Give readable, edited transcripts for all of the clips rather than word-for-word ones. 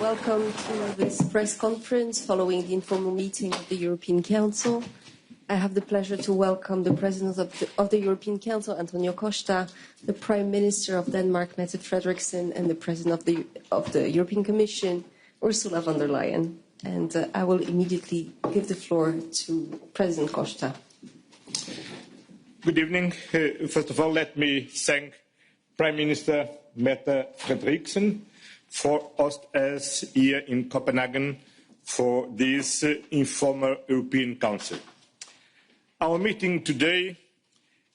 Welcome to this press conference following the informal meeting of the European Council. I have the pleasure to welcome the President of the European Council, Antonio Costa, the Prime Minister of Denmark, Costa Frederiksen, and the President of the European Commission, Ursula von der Leyen. And I will immediately give the floor to President Costa. Good evening. First of all, let me thank Prime Minister Mette Frederiksen for us here in Copenhagen for this informal European Council. Our meeting today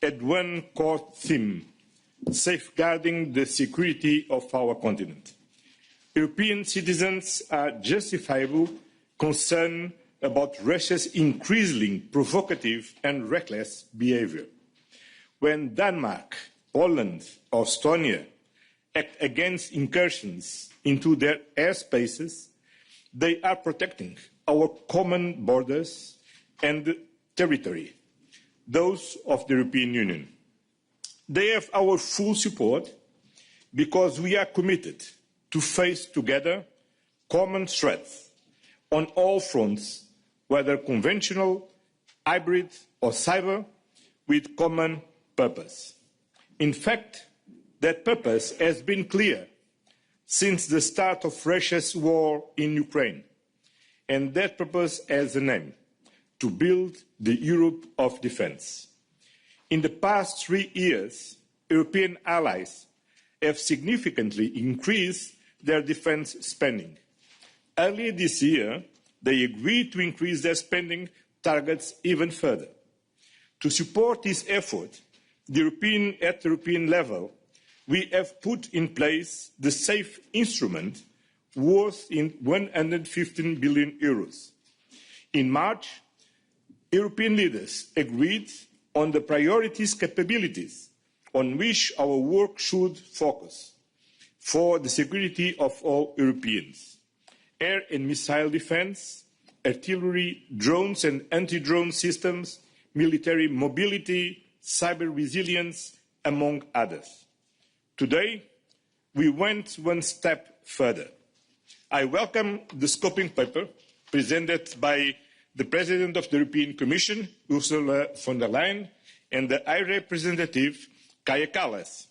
had one core theme: safeguarding the security of our continent. European citizens are justifiably concerned about Russia's increasingly provocative and reckless behavior. When Denmark, Poland or Estonia act against incursions into their airspaces, they are protecting our common borders and territory, those of the European Union. They have our full support because we are committed to face together common threats on all fronts, whether conventional, hybrid or cyber, with common purpose. In fact, that purpose has been clear since the start of Russia's war in Ukraine, and that purpose has a name: to build the Europe of defence. In the past 3 years, European allies have significantly increased their defence spending. Earlier this year, they agreed to increase their spending targets even further. To support this effort, at the European level, we have put in place the SAFE instrument worth €115 billion. In March, European leaders agreed on the priorities capabilities on which our work should focus for the security of all Europeans: air and missile defence, artillery, drones and anti-drone systems, military mobility, cyber resilience, among others. Today, we went one step further. I welcome the scoping paper presented by the President of the European Commission, Ursula von der Leyen, and the High Representative, Kaja Kallas,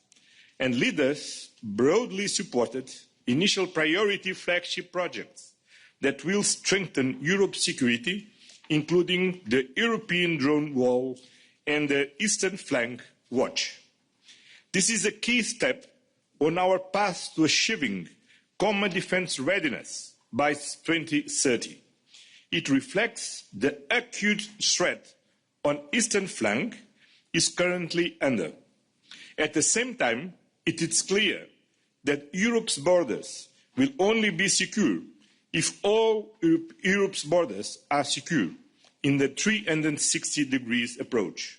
and leaders broadly supported initial priority flagship projects that will strengthen Europe's security, including the European drone wall and the Eastern Flank Watch. This is a key step on our path to achieving common defence readiness by 2030. It reflects the acute threat on Eastern Flank is currently under. At the same time, it is clear that Europe's borders will only be secure if all Europe's borders are secure in the 360 degrees approach.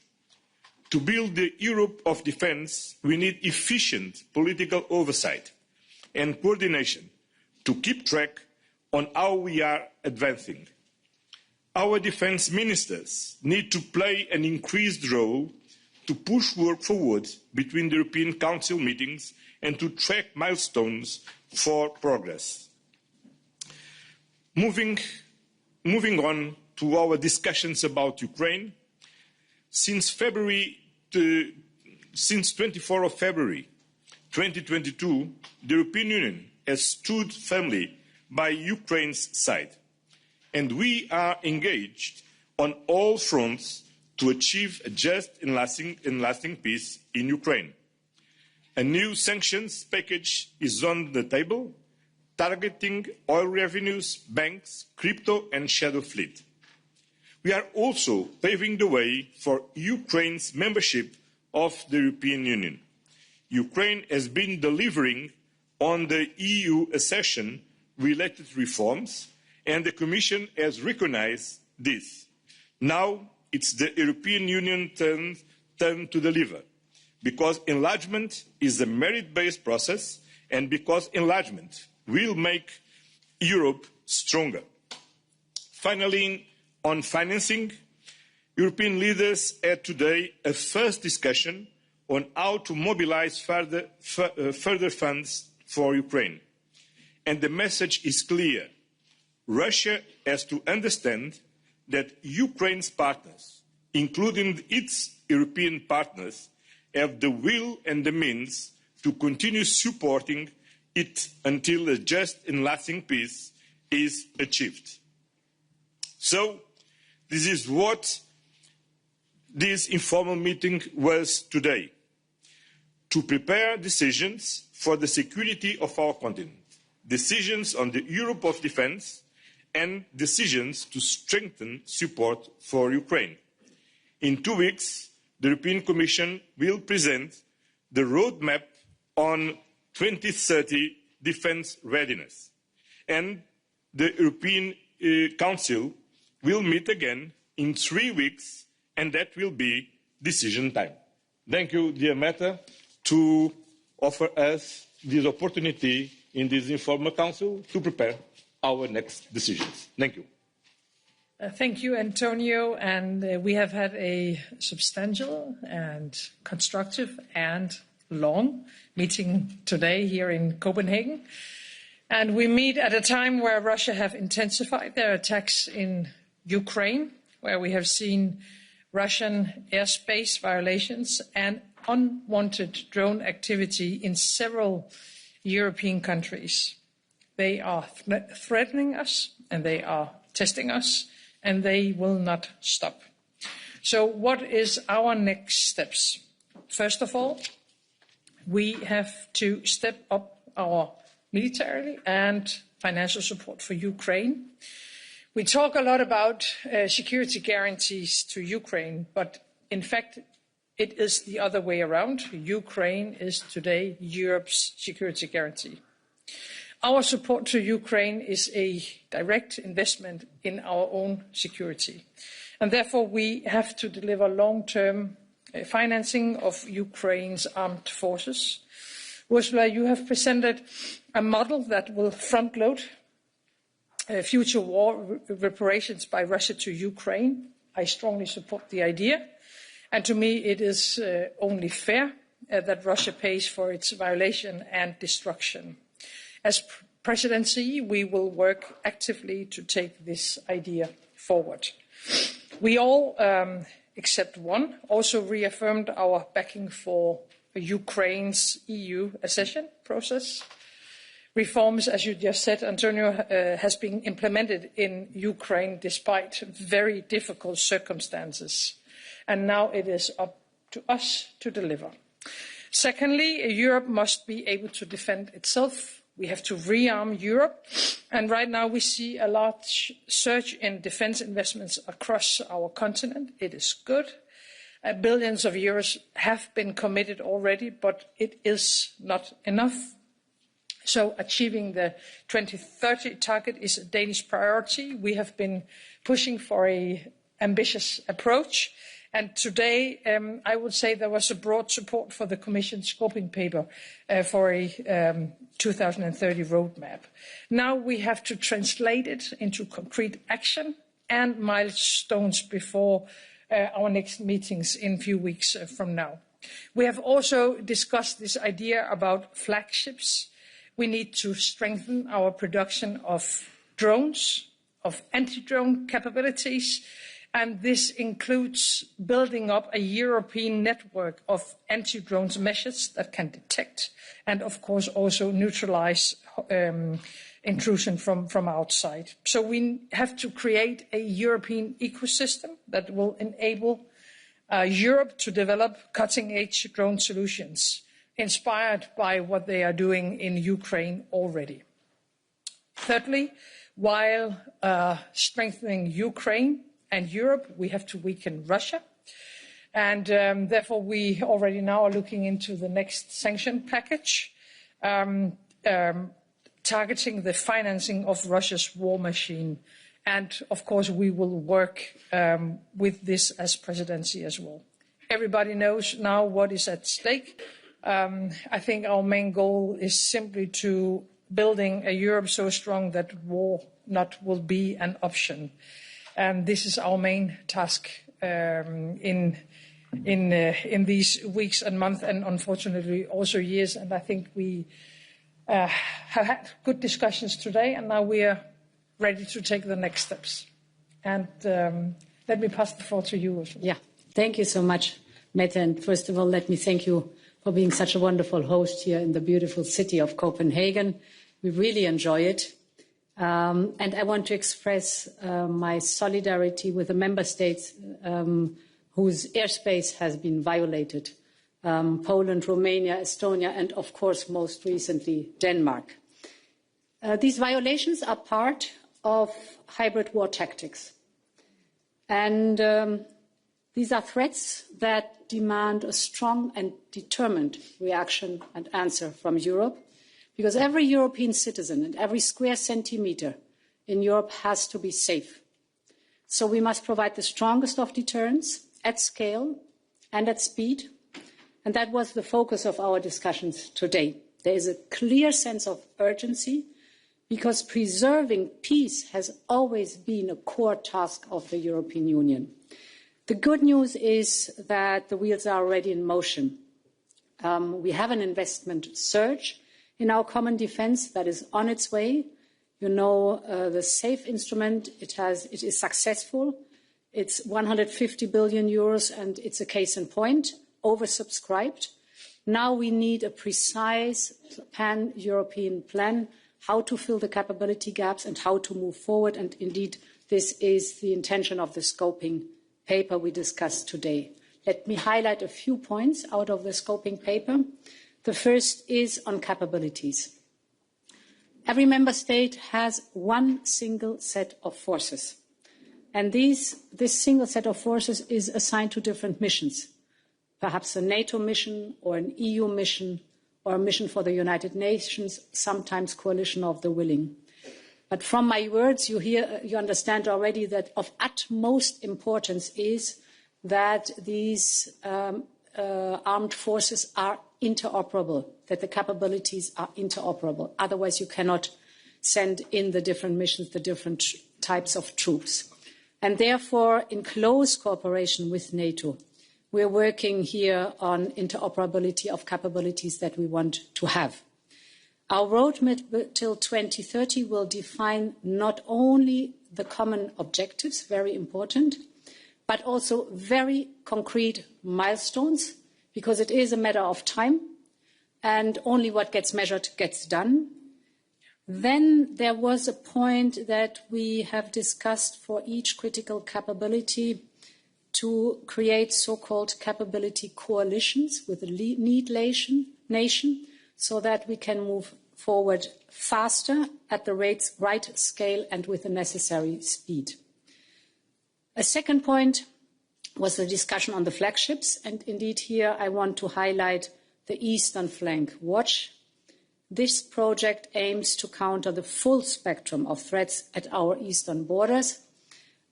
To build the Europe of defence, we need efficient political oversight and coordination to keep track on how we are advancing. Our defence ministers need to play an increased role to push work forward between the European Council meetings and to track milestones for progress. Moving on to our discussions about Ukraine, since 24 February 2022, the European Union has stood firmly by Ukraine's side, and we are engaged on all fronts to achieve a just and lasting peace in Ukraine. A new sanctions package is on the table, targeting oil revenues, banks, crypto and shadow fleet. We are also paving the way for Ukraine's membership of the European Union. Ukraine has been delivering on the EU accession-related reforms, and the Commission has recognised this. Now it's the European Union's turn to deliver, because enlargement is a merit-based process and because enlargement will make Europe stronger. Finally, on financing, European leaders had today a first discussion on how to mobilise further funds for Ukraine. And the message is clear. Russia has to understand that Ukraine's partners, including its European partners, have the will and the means to continue supporting it until a just and lasting peace is achieved. So, this is what this informal meeting was today, to prepare decisions for the security of our continent, decisions on the Europe of defence, and decisions to strengthen support for Ukraine. In 2 weeks, the European Commission will present the roadmap on 2030 defence readiness, and the European Council will meet again in 3 weeks, and that will be decision time. Thank you, dear Mette, to offer us this opportunity in this informal council to prepare our next decisions. Thank you. Thank you, Antonio. And we have had a substantial and constructive and long meeting today here in Copenhagen. And we meet at a time where Russia have intensified their attacks in Ukraine, where we have seen Russian airspace violations and unwanted drone activity in several European countries. They are threatening us, and they are testing us, and they will not stop. So what is our next steps? First of all, we have to step up our military and financial support for Ukraine. We talk a lot about security guarantees to Ukraine, but in fact, it is the other way around. Ukraine is today Europe's security guarantee. Our support to Ukraine is a direct investment in our own security. And therefore, we have to deliver long-term financing of Ukraine's armed forces. Ursula, you have presented a model that will front-load future war reparations by Russia to Ukraine. I strongly support the idea. And to me, it is only fair that Russia pays for its violation and destruction. As presidency, we will work actively to take this idea forward. We all, except one, also reaffirmed our backing for Ukraine's EU accession process. Reforms, as you just said, Antonio, has been implemented in Ukraine despite very difficult circumstances. And now it is up to us to deliver. Secondly, Europe must be able to defend itself. We have to rearm Europe. And right now we see a large surge in defence investments across our continent. It is good. Billions of euros have been committed already, but it is not enough. So achieving the 2030 target is a Danish priority. We have been pushing for an ambitious approach. And today, I would say there was a broad support for the Commission's scoping paper for a 2030 roadmap. Now we have to translate it into concrete action and milestones before our next meetings in a few weeks from now. We have also discussed this idea about flagships. We need to strengthen our production of drones, of anti-drone capabilities, and this includes building up a European network of anti-drones measures that can detect and, of course, also neutralize intrusion from outside. So we have to create a European ecosystem that will enable Europe to develop cutting-edge drone solutions, inspired by what they are doing in Ukraine already. Thirdly, while strengthening Ukraine and Europe, we have to weaken Russia. And therefore, we already now are looking into the next sanction package, targeting the financing of Russia's war machine. And of course, we will work with this as presidency as well. Everybody knows now what is at stake. I think our main goal is simply to building a Europe so strong that war not will be an option. And this is our main task in these weeks and months, and unfortunately also years. And I think we have had good discussions today, and now we are ready to take the next steps. And let me pass the floor to you, Ursula. Yeah, thank you so much, Mette. And first of all, let me thank you for being such a wonderful host here in the beautiful city of Copenhagen. We really enjoy it. And I want to express my solidarity with the member states whose airspace has been violated. Poland, Romania, Estonia, and of course, most recently, Denmark. These violations are part of hybrid war tactics. And these are threats that demand a strong and determined reaction and answer from Europe, because every European citizen and every square centimetre in Europe has to be safe. So we must provide the strongest of deterrents at scale and at speed. And that was the focus of our discussions today. There is a clear sense of urgency, because preserving peace has always been a core task of the European Union. The good news is that the wheels are already in motion. We have an investment surge in our common defence that is on its way. You know, the SAFE instrument, it is successful. It's 150 billion euros, and it's a case in point, oversubscribed. Now we need a precise pan-European plan, how to fill the capability gaps and how to move forward. And indeed, this is the intention of the scoping paper we discussed today. Let me highlight a few points out of the scoping paper. The first is on capabilities. Every member state has one single set of forces. And this single set of forces is assigned to different missions. Perhaps a NATO mission or an EU mission or a mission for the United Nations, sometimes coalition of the willing. But from my words, you understand already that of utmost importance is that these armed forces are interoperable, that the capabilities are interoperable. Otherwise, you cannot send in the different missions, the different types of troops. And therefore, in close cooperation with NATO, we're working here on interoperability of capabilities that we want to have. Our roadmap till 2030 will define not only the common objectives, very important, but also very concrete milestones, because it is a matter of time, and only what gets measured gets done. Then there was a point that we have discussed for each critical capability to create so-called capability coalitions with the lead nation so that we can move forward faster at the right scale and with the necessary speed. A second point was the discussion on the flagships, and indeed here I want to highlight the Eastern Flank Watch. This project aims to counter the full spectrum of threats at our eastern borders.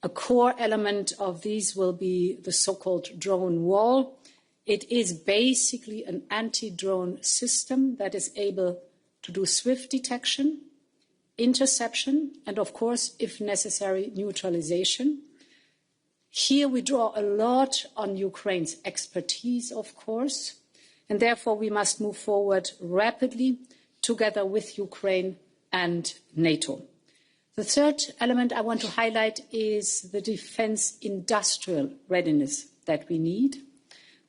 A core element of these will be the so-called drone wall. It is basically an anti-drone system that is able to do swift detection, interception, and of course, if necessary, neutralization. Here we draw a lot on Ukraine's expertise, of course, and therefore we must move forward rapidly together with Ukraine and NATO. The third element I want to highlight is the defence industrial readiness that we need.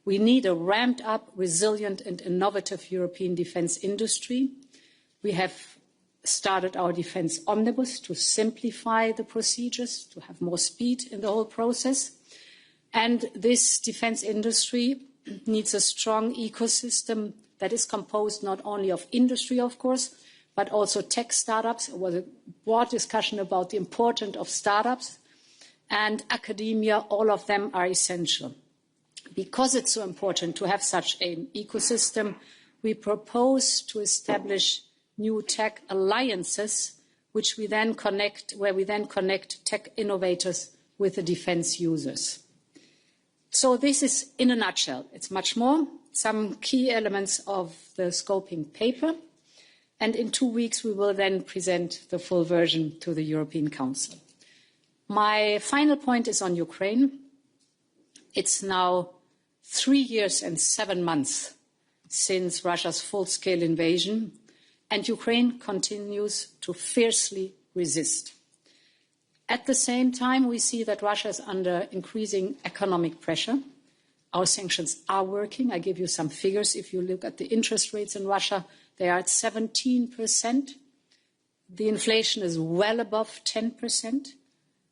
We need a ramped up, resilient and innovative European defence industry. We have started our defence omnibus to simplify the procedures, to have more speed in the whole process. And this defence industry needs a strong ecosystem that is composed not only of industry, of course, but also tech startups. There was a broad discussion about the importance of startups and academia. All of them are essential. Because it's so important to have such an ecosystem, we propose to establish new tech alliances, where we then connect tech innovators with the defence users. So this is in a nutshell. It's much more. Some key elements of the scoping paper. And in 2 weeks, we will then present the full version to the European Council. My final point is on Ukraine. It's now 3 years and 7 months since Russia's full-scale invasion. and Ukraine continues to fiercely resist. At the same time, we see that Russia is under increasing economic pressure. Our sanctions are working. I give you some figures. If you look at the interest rates in Russia, they are at 17%. The inflation is well above 10%.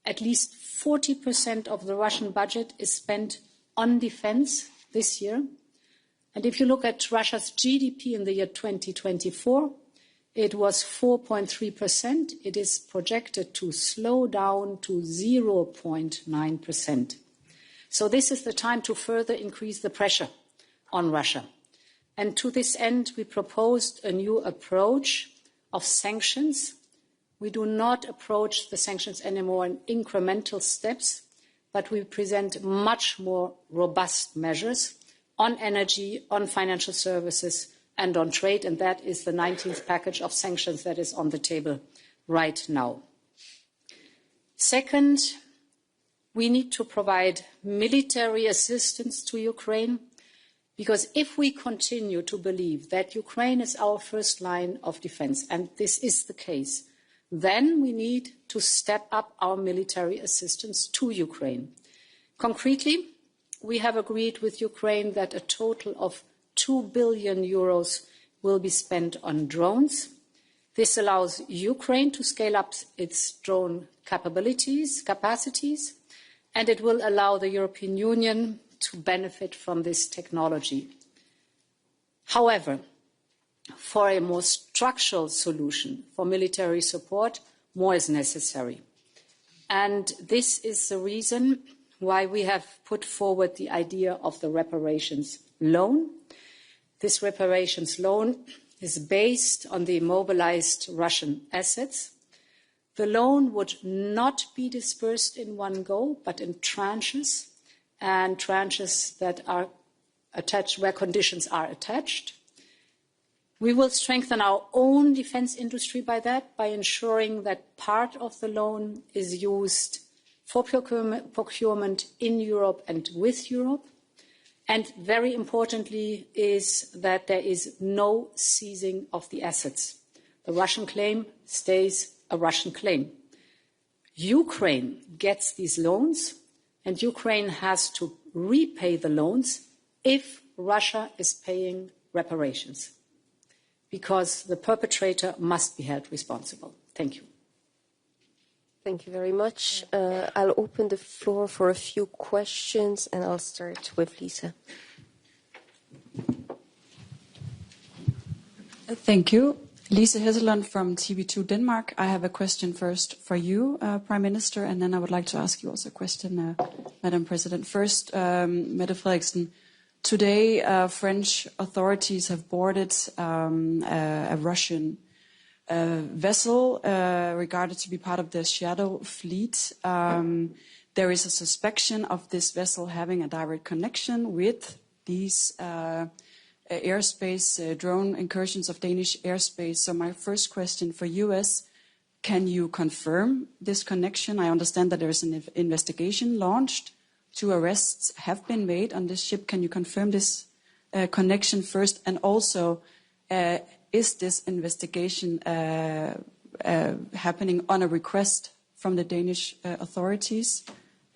At least 40% of the Russian budget is spent on defense this year. And if you look at Russia's GDP in the year 2024, it was 4.3%. It is projected to slow down to 0.9%. So this is the time to further increase the pressure on Russia. And to this end, we proposed a new approach of sanctions. We do not approach the sanctions anymore in incremental steps, but we present much more robust measures on energy, on financial services, and on trade, and that is the 19th package of sanctions that is on the table right now. Second, we need to provide military assistance to Ukraine, because if we continue to believe that Ukraine is our first line of defense, and this is the case, then we need to step up our military assistance to Ukraine. Concretely, we have agreed with Ukraine that a total of 2 billion euros will be spent on drones. This allows Ukraine to scale up its drone capacities, and it will allow the European Union to benefit from this technology. However, for a more structural solution for military support, more is necessary. And this is the reason why we have put forward the idea of the reparations loan. This reparations loan is based on the immobilized Russian assets. The loan would not be dispersed in one go, but in tranches, and tranches that are attached where conditions are attached. We will strengthen our own defense industry by ensuring that part of the loan is used for procurement in Europe and with Europe. And very importantly is that there is no seizing of the assets. The Russian claim stays a Russian claim. Ukraine gets these loans, and Ukraine has to repay the loans if Russia is paying reparations, because the perpetrator must be held responsible. Thank you. Thank you very much. I'll open the floor for a few questions, and I'll start with Lisa. Thank you. Lisa Hesselund from TV2 Denmark. I have a question first for you, Prime Minister, and then I would like to ask you also a question, Madam President. First, Mette Frederiksen, today French authorities have boarded a Russian vessel regarded to be part of the shadow fleet. There is a suspicion of this vessel having a direct connection with these airspace, drone incursions of Danish airspace. So my first question for you is, can you confirm this connection? I understand that there is an investigation launched. 2 arrests have been made on this ship. Can you confirm this connection first? And also, is this investigation happening on a request from the Danish authorities?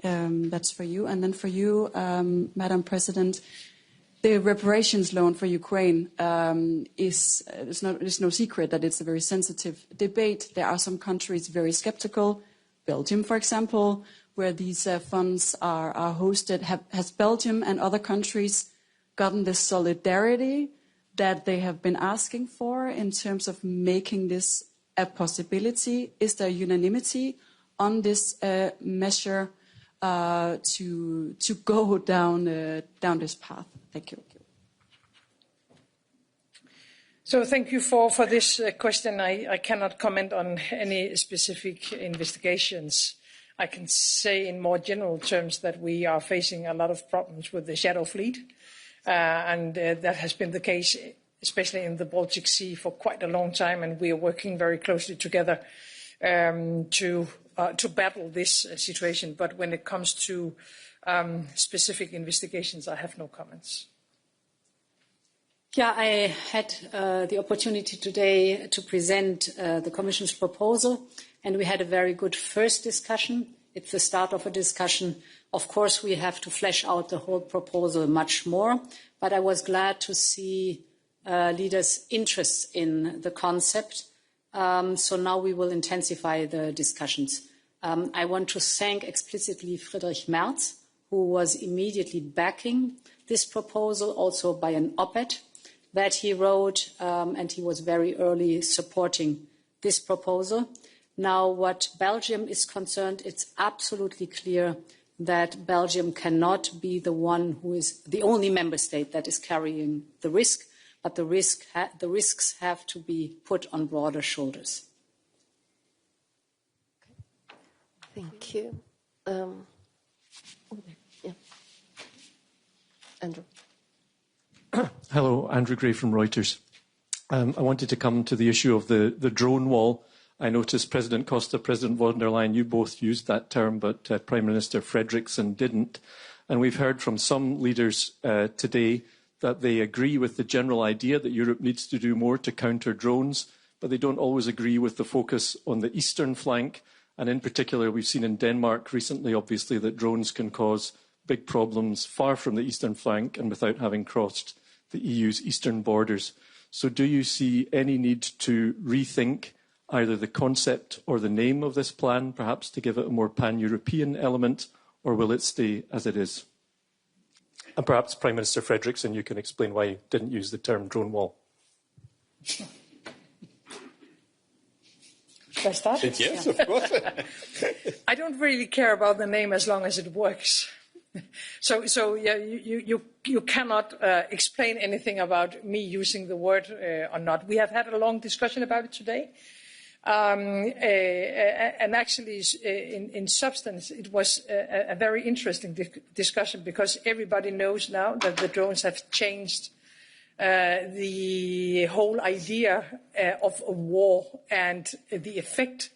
That's for you. And then for you, Madam President, the reparations loan for Ukraine it's no secret that it's a very sensitive debate. There are some countries very skeptical. Belgium, for example, where these funds are hosted. Has Belgium and other countries gotten the solidarity that they have been asking for in terms of making this a possibility? Is there unanimity on this measure to go down this path? Thank you. So thank you for this question. I cannot comment on any specific investigations. I can say in more general terms that we are facing a lot of problems with the shadow fleet. And that has been the case, especially in the Baltic Sea, for quite a long time. And we are working very closely together to battle this situation. But when it comes to specific investigations, I have no comments. Yeah, I had the opportunity today to present the Commission's proposal, and we had a very good first discussion. It's the start of a discussion. Of course, we have to flesh out the whole proposal much more, but I was glad to see leaders' interest in the concept. So now we will intensify the discussions. I want to thank explicitly Friedrich Merz, who was immediately backing this proposal, also by an op-ed that he wrote, and he was very early supporting this proposal. Now, what Belgium is concerned, it's absolutely clear that Belgium cannot be the one who is the only member state that is carrying the risk, but the risks have to be put on broader shoulders. Thank you. Yeah. Andrew. Hello, Andrew Gray from Reuters. I wanted to come to the issue of the drone wall. I noticed President Costa, President von der Leyen, you both used that term, but Prime Minister Frederiksen didn't. And we've heard from some leaders today that they agree with the general idea that Europe needs to do more to counter drones, but they don't always agree with the focus on the eastern flank. And in particular, we've seen in Denmark recently, obviously, that drones can cause big problems far from the eastern flank and without having crossed the EU's eastern borders. So do you see any need to rethink either the concept or the name of this plan, perhaps to give it a more pan-European element, or will it stay as it is? And perhaps, Prime Minister Frederiksen, you can explain why you didn't use the term drone wall. Should I start? Yes, of course. I don't really care about the name as long as it works. So yeah, you cannot explain anything about me using the word or not. We have had a long discussion about it today. And actually, in substance, it was a very interesting discussion because everybody knows now that the drones have changed the whole idea of a war and the effect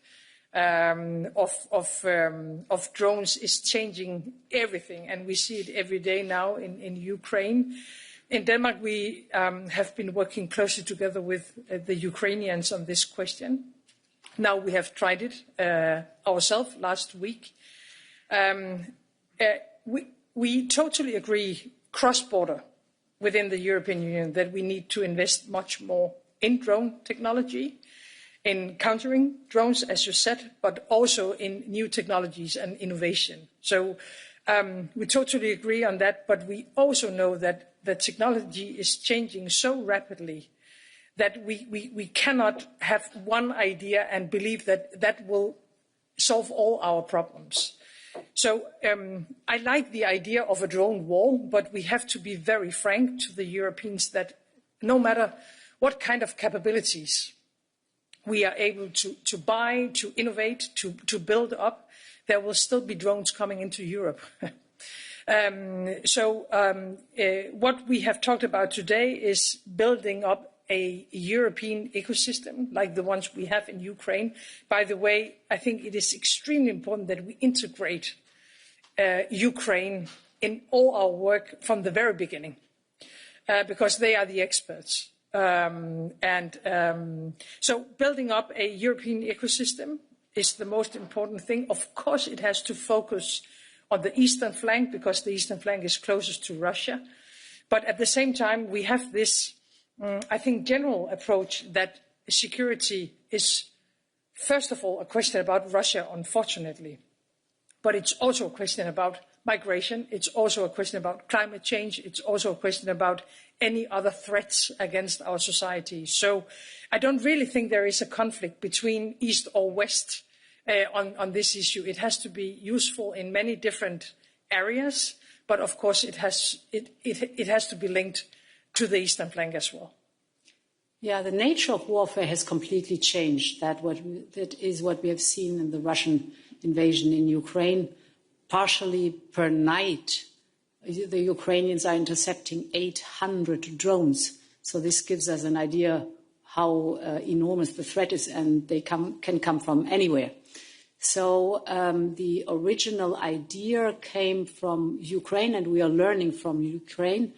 of drones is changing everything. And we see it every day now in Ukraine. In Denmark, we have been working closely together with the Ukrainians on this question. Now we have tried it ourselves last week. We totally agree cross-border within the European Union that we need to invest much more in drone technology, in countering drones, as you said, but also in new technologies and innovation. So we totally agree on that, but we also know that the technology is changing so rapidly that we cannot have one idea and believe that that will solve all our problems. So I like the idea of a drone wall, but we have to be very frank to the Europeans that no matter what kind of capabilities we are able to buy, to innovate, to build up, there will still be drones coming into Europe. What we have talked about today is building up a European ecosystem like the ones we have in Ukraine. By the way, I think it is extremely important that we integrate Ukraine in all our work from the very beginning, because they are the experts. So building up a European ecosystem is the most important thing. Of course, it has to focus on the eastern flank because the eastern flank is closest to Russia. But at the same time, we have this I think, general approach that security is, first of all, a question about Russia, unfortunately. But it's also a question about migration. It's also a question about climate change. It's also a question about any other threats against our society. So I don't really think there is a conflict between East or West on this issue. It has to be useful in many different areas. But of course, it has to be linked to the eastern flank as well. Yeah, the nature of warfare has completely changed. That is what we have seen in the Russian invasion in Ukraine. Partially per night, the Ukrainians are intercepting 800 drones. So this gives us an idea how enormous the threat is, and they can come from anywhere. So the original idea came from Ukraine, and we are learning from Ukraine.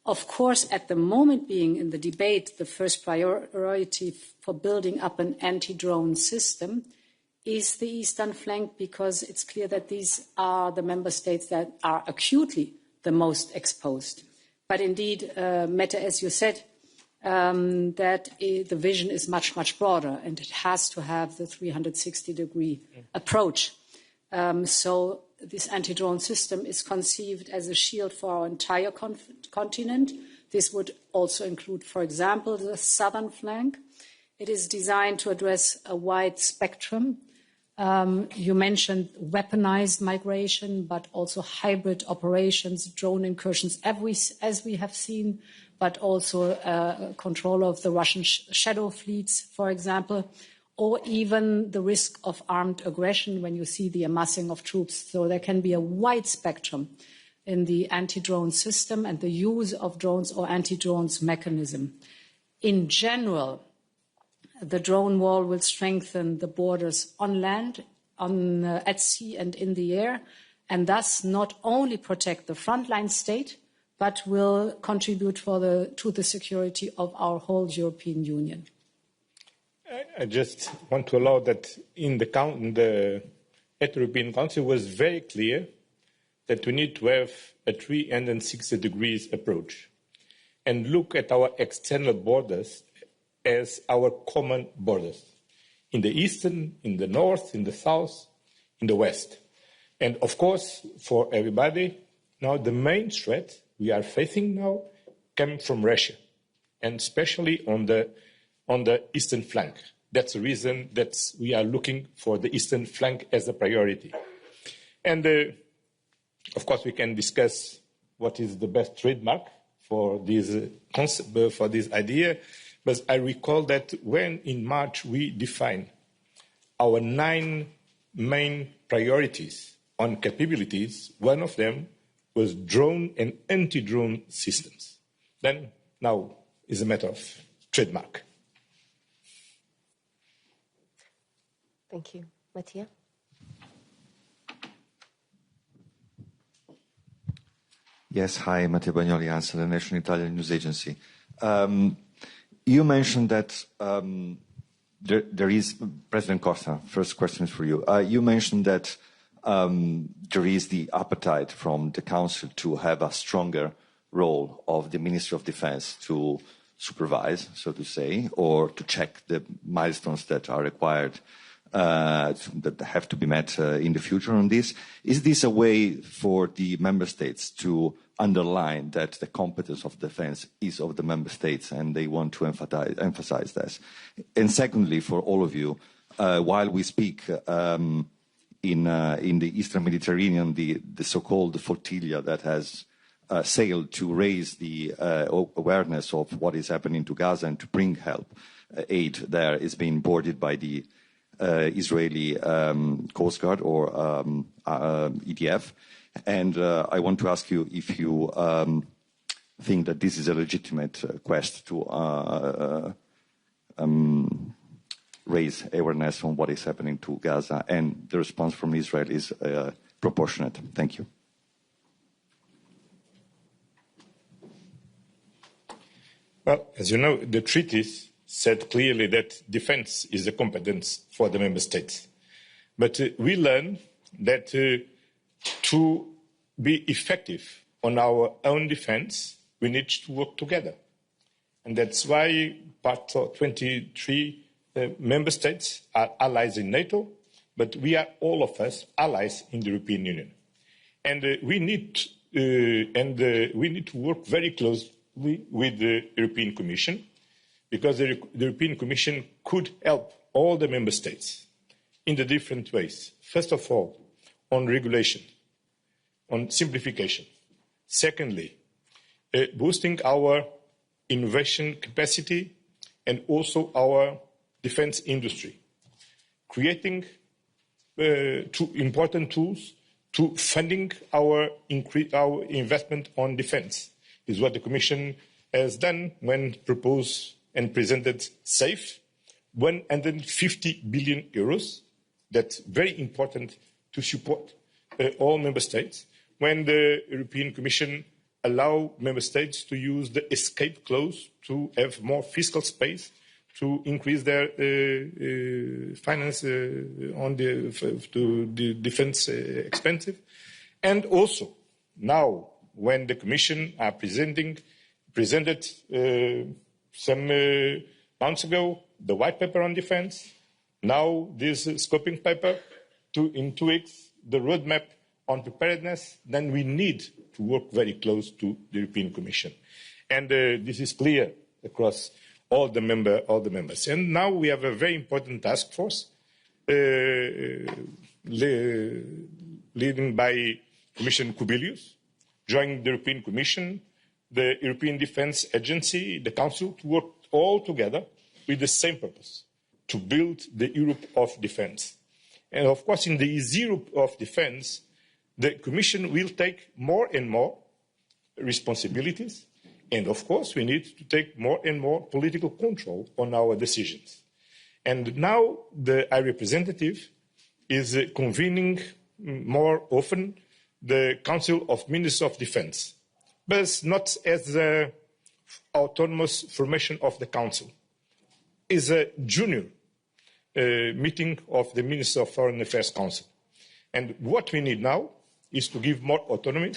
Of course, at the moment being in the debate, the first priority for building up an anti-drone system is the eastern flank, because it's clear that these are the member states that are acutely the most exposed. But indeed, Mette, as you said, that the vision is much, much broader, and it has to have the 360-degree approach. So this anti-drone system is conceived as a shield for our entire continent. This would also include, for example, the southern flank. It is designed to address a wide spectrum. You mentioned weaponized migration, but also hybrid operations, drone incursions, as we have seen, but also control of the Russian shadow fleets, for example, or even the risk of armed aggression when you see the amassing of troops. So there can be a wide spectrum in the anti-drone system and the use of drones or anti-drones mechanism. In general, the drone wall will strengthen the borders on land, at sea and in the air, and thus not only protect the frontline state, but will contribute to the security of our whole European Union. I just want to allow that at the European Council was very clear that we need to have a 360 degrees approach and look at our external borders as our common borders, in the eastern, in the north, in the south, in the west. And of course, for everybody, now the main threat we are facing now coming from Russia, and especially on the eastern flank. That's the reason that we are looking for the eastern flank as a priority. And of course, we can discuss what is the best trademark for this concept, for this idea. But I recall that when in March we defined our 9 main priorities on capabilities, one of them was drone and anti-drone systems. Then now is a matter of trademark. Thank you. Mattia? Yes, hi, Matteo Bagnoli, ANSA, the National Italian News Agency. You mentioned that there is, President Costa, first question is for you. You mentioned that there is the appetite from the Council to have a stronger role of the Ministry of Defense to supervise, so to say, or to check the milestones that are required, that have to be met in the future on this. Is this a way for the Member States to underline that the competence of defense is of the Member States and they want to emphasize this? And secondly, for all of you, while we speak in the Eastern Mediterranean, the so-called flotilla that has sailed to raise the awareness of what is happening to Gaza and to bring help, aid there is being boarded by the Israeli Coast Guard or EDF. And I want to ask you if you think that this is a legitimate quest to raise awareness on what is happening to Gaza, and the response from Israel is proportionate. Thank you. Well, as you know, the treaties said clearly that defense is a competence for the member states. But we learn that to be effective on our own defense, we need to work together. And that's why part of 23 member states are allies in NATO, but we are all of us allies in the European Union. And we need to work very closely with the European Commission, because the European Commission could help all the member states in the different ways. First of all, on regulation, on simplification. Secondly, boosting our innovation capacity and also our defense industry. Creating two important tools to funding our investment on defense is what the Commission has done when proposed and presented SAFE, 150 billion euros. That's very important to support all member states. When the European Commission allow member states to use the escape clause to have more fiscal space to increase their finance on to the defense expensive. And also, now when the Commission are presented some months ago the white paper on defense, now this scoping paper, in 2 weeks, the roadmap on preparedness, then we need to work very close to the European Commission. And this is clear across all the members. And now we have a very important task force led by Commissioner Kubilius, joining the European Commission, the European Defence Agency, the Council, to work all together with the same purpose, to build the Europe of defence. And of course, in this Europe of defence, the Commission will take more and more responsibilities. And of course, we need to take more and more political control on our decisions. And now the High Representative is convening more often the Council of Ministers of Defence, but not as the autonomous formation of the Council. It's a junior meeting of the Ministers of Foreign Affairs Council. And what we need now is to give more autonomy,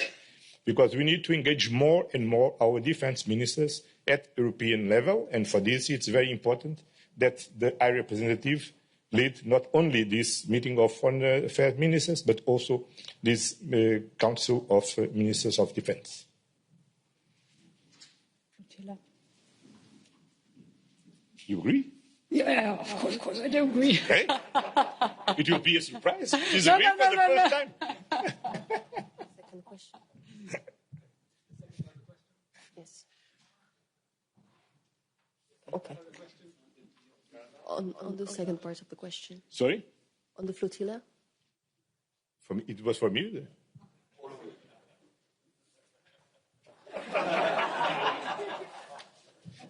because we need to engage more and more our defence ministers at European level. And for this, it's very important that the High Representative lead not only this meeting of Foreign Affairs ministers, but also this Council of Ministers of Defence. You agree? Yeah, of course I do agree. Hey? It will be a surprise. She's agreeing for the first time. Second question. Yes. Okay. On the second part of the question. Sorry? On the flotilla? For me, it was for me.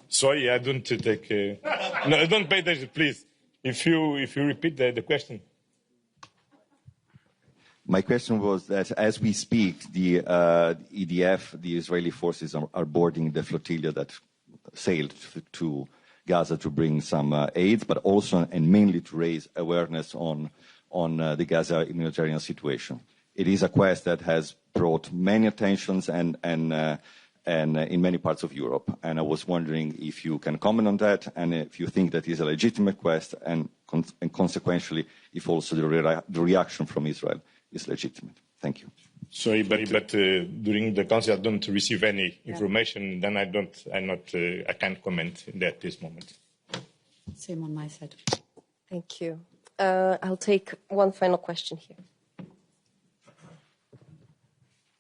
Sorry, I don't take. No, don't pay attention, please. If you repeat the question. My question was that as we speak, the EDF, the Israeli forces, are boarding the flotilla that sailed to Gaza to bring some aid, but also and mainly to raise awareness on the Gaza humanitarian situation. It is a quest that has brought many attentions and in many parts of Europe. And I was wondering if you can comment on that, and if you think that is a legitimate quest, and consequentially, if also the reaction from Israel is legitimate. Thank you. Sorry, but during the council, I don't receive any information. Then I can't comment at this moment. Same on my side. Thank you. I'll take one final question here.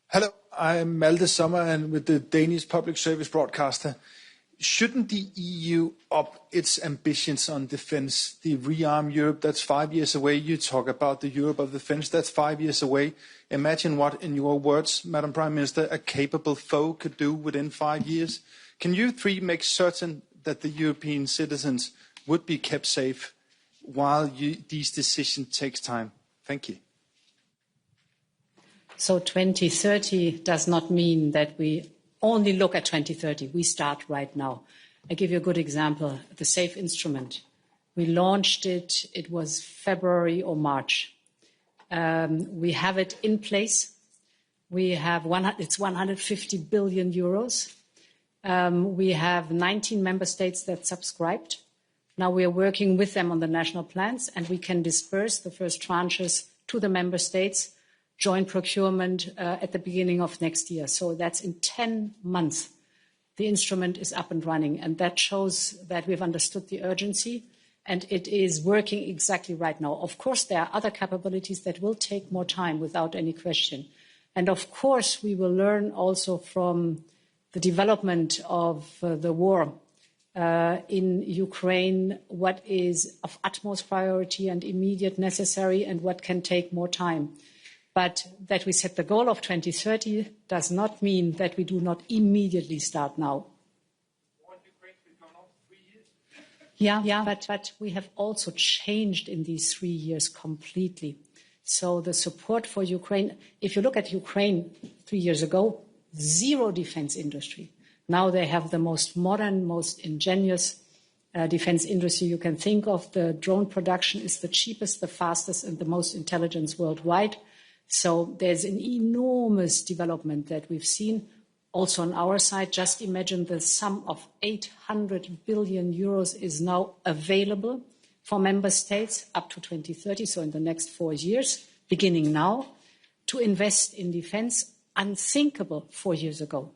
Hello, I'm Malte Sommer and with the Danish Public Service Broadcaster. Shouldn't the EU up its ambitions on defense? The Rearm Europe, that's 5 years away. You talk about the Europe of defense, that's 5 years away. Imagine what, in your words, Madam Prime Minister, a capable foe could do within 5 years. Can you three make certain that the European citizens would be kept safe while these decisions take time? Thank you. So 2030 does not mean that we only look at 2030. We start right now. I give you a good example, the SAFE instrument. We launched it, it was February or March. We have it in place. We have it's 150 billion euros. We have 19 member states that subscribed. Now we are working with them on the national plans, and we can disperse the first tranches to the member states, joint procurement at the beginning of next year. So that's in 10 months. The instrument is up and running, and that shows that we've understood the urgency, and it is working exactly right now. Of course, there are other capabilities that will take more time, without any question. And of course, we will learn also from the development of the war in Ukraine, what is of utmost priority and immediate necessary, and what can take more time. But that we set the goal of 2030 does not mean that we do not immediately start now. Yeah, but we have also changed in these 3 years completely. So the support for Ukraine, if you look at Ukraine 3 years ago, zero defense industry. Now they have the most modern, most ingenious defense industry you can think of. The drone production is the cheapest, the fastest, and the most intelligent worldwide. So there's an enormous development that we've seen. Also on our side, just imagine the sum of 800 billion euros is now available for member states up to 2030, so in the next 4 years, beginning now, to invest in defense, unthinkable 4 years ago.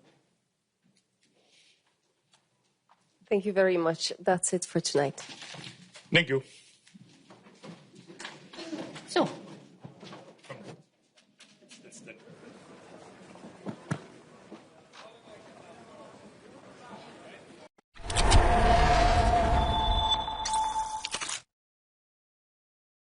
Thank you very much. That's it for tonight. Thank you. So.